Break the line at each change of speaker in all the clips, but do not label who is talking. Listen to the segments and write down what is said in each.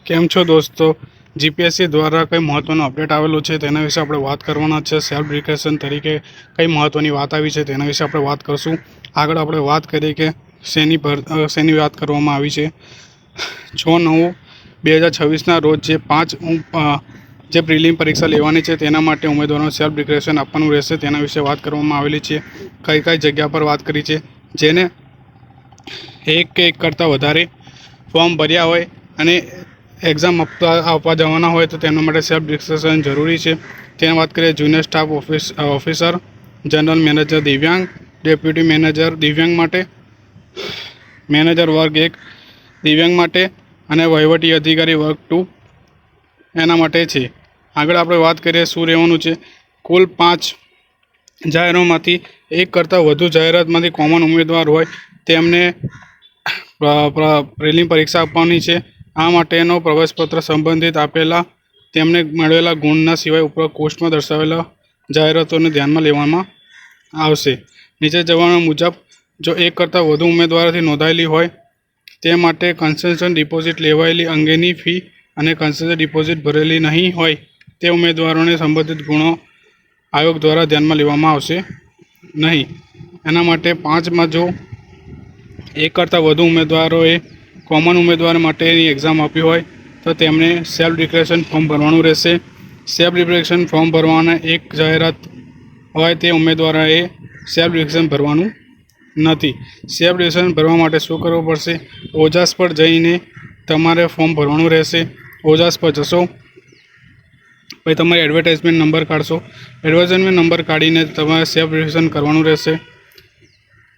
केम छो दोस्तों। जीपीएससी द्वारा कई महत्वનું अपडेट आवेલું છે તેના વિશે આપણે વાત કરવાના છે। સેલ્ફ ડિક્લેરેશન તરીકે કઈ મહત્વની વાત આવી છે તેના વિશે આપણે વાત કરશું। આગળ આપણે વાત કરીએ કે શેની વાત કરવામાં આવી છે। 6/9/2026 રોજ જે પ્રિલિમ પરીક્ષા લેવાની છે તેના માટે ઉમેદવારોને સેલ્ફ ડિક્લેરેશન આપવાનું રહેશે તેના વિશે વાત કરવામાં આવેલી છે। કઈ કઈ જગ્યા પર વાત કરી છે, જેને એક કે એક કરતાં વધારે ફોર્મ ભર્યા હોય અને एग्जाम आपवा जवाना हो तो तेना माटे सेल्फ डिक्लेरेशन जरूरी है। तेना बात करिए junior staff officer, general manager दिव्यांग, डेप्यूटी मैनेजर दिव्यांग माटे, मैनेजर वर्ग 1 दिव्यांग माटे अने वहीवटी अधिकारी वर्ग 2 एना माटे छे। आगळ आपणे बात करिए शुं रहेवानुं छे। कुल 5 जाहेरातमांथी एक करता वधु जाहेरातमांथी कॉमन उम्मीदवार होय तेमने प्रिलिम परीक्षा आपवानी छे। आ माटेनो प्रवेशपत्र संबंधित आपेला तेमने मेळवेला गुणना सिवाय उपरोक्त कोष्टमां दर्शावेला जाहेरातोने ध्यानमां लेवामां आवशे। नीचे जणाव्या मुजब जो एक करता वधु उम्मीदवारोथी नोंधायेली होय ते माटे कन्सेशन डिपोजिट लेवायेली अंगेनी फी अने कन्सेशन डिपोजिट भरेली नहीं होय ते उम्मीदवारोने संबंधित गुणों आयोग द्वारा ध्यानमां लेवामां आवशे नहीं। एना माटे 5 मां जो एक करता वधु उम्मीदवारोए कॉमन उम्मीदवार माटेनी एक्जाम आपी होय तो तेमने सेल्फ डिक्लेरेशन फॉर्म भरवानुं रहेशे। सेल्फ डिक्लेरेशन फॉर्म भरवाना एक जाहेरात होय ते उम्मीदवारोए सेल्फ डिक्लेरेशन भरवानुं नथी। सेल्फ डिक्लेरेशन भरवा माटे शुं करवुं पड़शे? ओजास पर जईने तमारे फॉर्म भरवानुं रहेशे। ओजास पर जशो पछी तमारे एडवर्टाइजमेंट नंबर काढशो। एडवर्टाइजमेंट नंबर काढीने तमारे सेल्फ डिक्लेरेशन करवानुं रहेशे।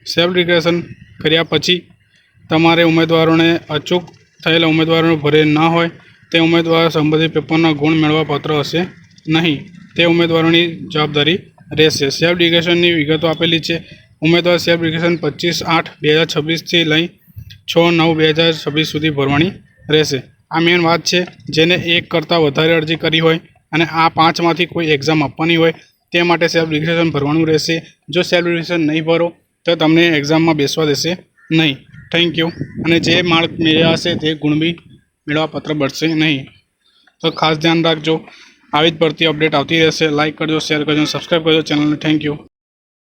सेल्फ डिक्लेरेशन कर्या पछी तमारे उम्मीदवारोने अचूक थयेला उम्मीदवारों भरे न होय ते उम्मीदवार संबंधित पेपरना गुण मेळववा पात्र हशे नहीं। ते उम्मीदवारोनी जवाबदारी रहेशे। सेल्फ डिक्लेरेशननी विगतो आपेली छे। उम्मीदवार सेल्फ डिक्लेरेशन 25/8/2026 थी लई 6/9/2026 सुधी भरवानी रहेशे। आ मेन वात छे। जेने एक करता वधारे अरजी करी होय अने आ 5 मांथी कोई एक्जाम आपवानी होय ते माटे सेल्फ डिक्लेरेशन भरवानुं रहेशे। जो सेल्फ डिक्लेरेशन नहीं भरो तो तमने एक्जाम में बेसवा देशे नहीं। Thank you. अने जे मार्क मेळव्या हशे ते गुण बी मेळववा पात्र बनशे नहीं। तो खास ध्यान राखजो। આવી જ ભરતી अपडेट आती रहेशे। लाइक करजो, शेर करजो, सब्सक्राइब करजो चैनल ने। Thank you.